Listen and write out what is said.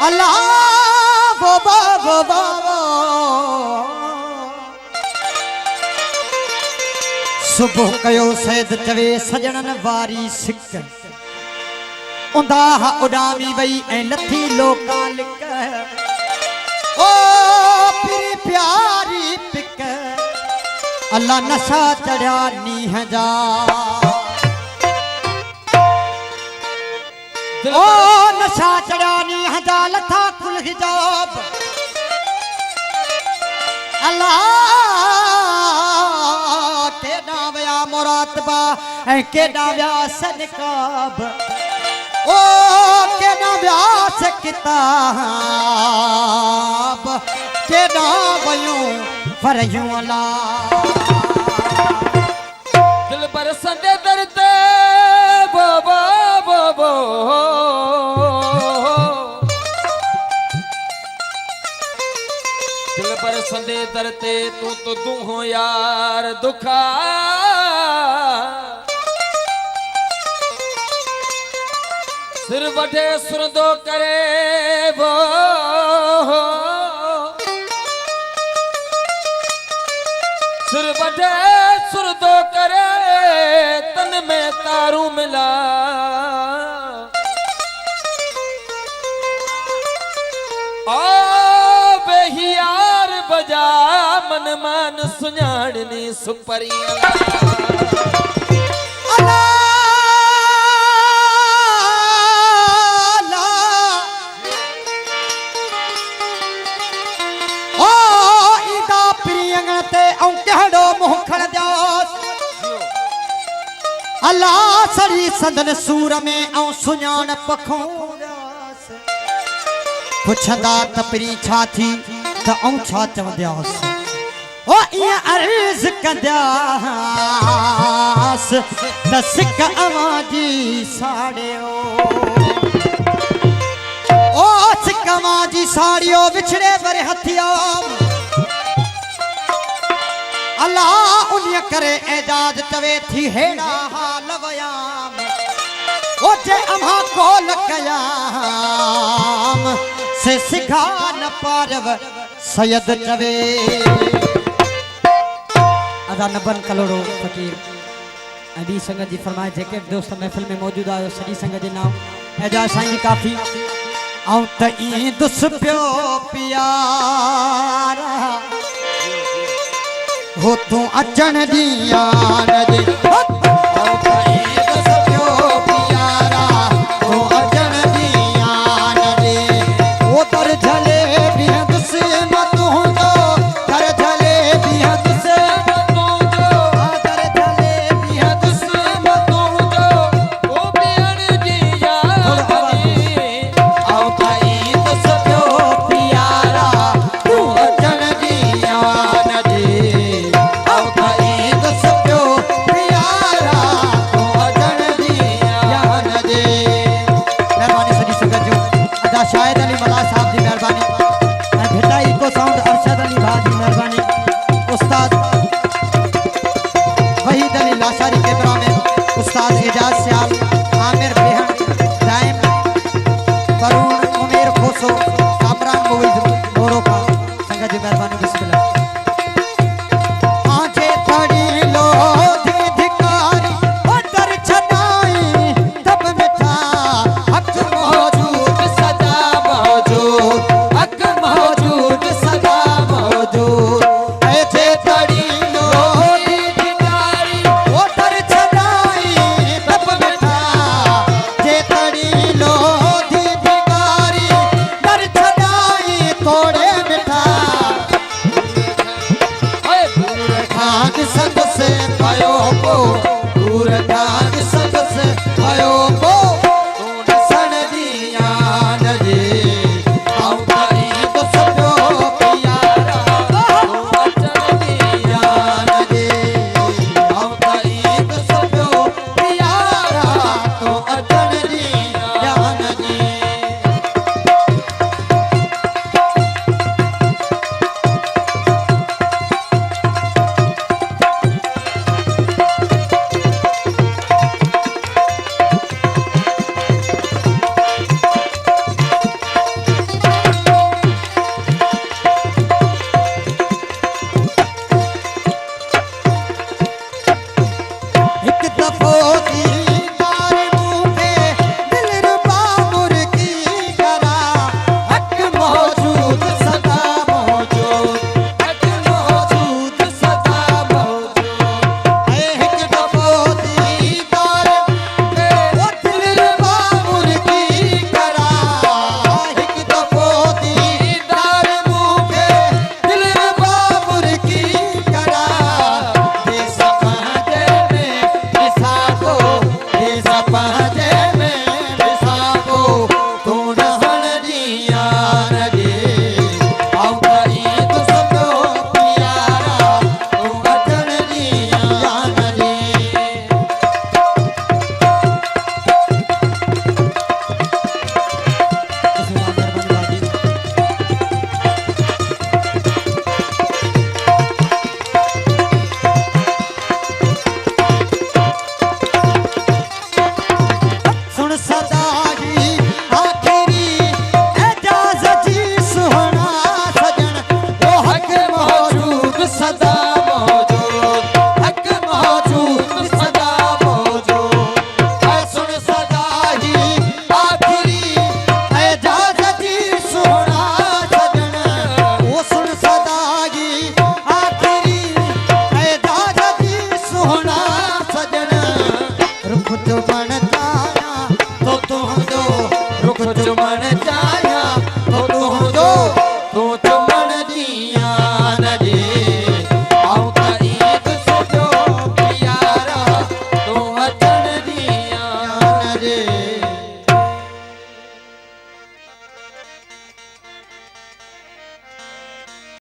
अल्लाह वो सुबह कयो सैद चवे सजणन वारी सिक उंदा उडामी वई ऐं लथी लोका लिक ओ पिरी प्यारी पिक अल्लाह नशा चढ़िया नीह जा ओ नशा चढ़िया नीह जा लथा कुल हिजाब अल्लाह केडा वया मुरातबा ऐं केडा वया सनकाब ओ केडा वया किताब केडा वयूं फरयूं अल्लाह दिल पर संदे दर्द बो बो बो बो दिल पर संदे दर्द तू हो यार दुखा सिर वठे सुरदो करे वो सिर वठे सुरदो करे तन में तारू मिला ओ बेहियार बजा मन मान सुञाणनी सुपरिया अल्लाह सड़ी संदन सूर में औ सुञाण पखोंदास पुछंदा तपरी छा थी त औ छा चवंदास ओ इया अर्ज कंदास त सिक अवाजी साड़ियो ओ सिक अवाजी साड़ियो विछड़े वर हथिया अल्लाह उन्हें करे एजाज चवे थी हेड़ा हाल वयाम ओ जे अम्हा कोल कयाम से सिखा न पारव सैयद चवे अदा नबन कलोड़ो फकीर अभी संगत जी फरमाए जेके दोस्त महफिल में मौजूद आयो सजी संगत जे नाम एजाज साईं जी काफी औ त ई दुस पियो प्यारा हो तू अचन दिया नदी शायद अली मला साहब जी मेहरबानी भेटा इको साउंड अरशद अली भाई जी मेहरबानी उस्ताद वहीद अली लाशारी कैमरा में उस्ताद एजाज सियाल आमिर बेहन दाइम वरुण उमेर खोसो कामरान मूवीज मोरो का संगत जी मेहरबानी बिस्मिल्लाह आंखें थड़ी लो धिकारी अंदर छनाई तब मिठा हक मौजूद हक मौजूद सदा मौजूद ऐसे तड़ी लो धिकारी उधर छनाई तब मिठा पंहिंजे में विसाको तूं रहण जी यार ॾे आऊं ख़रीद सभु प्यारा तूं अचण जी यार ॾे सुन सदा ही आखिरी एजाज जी सुहना सजन ओ हक मौजूद सदा मौजूद हक मौजूद सदा मौजूद है सुन सदा ही आखिरी एजाज जी सुहना सजन ओ सुन सदा ही आखिरी एजाज जी सुहना सजन रुख जो बनता तो तुझो रुख जो मन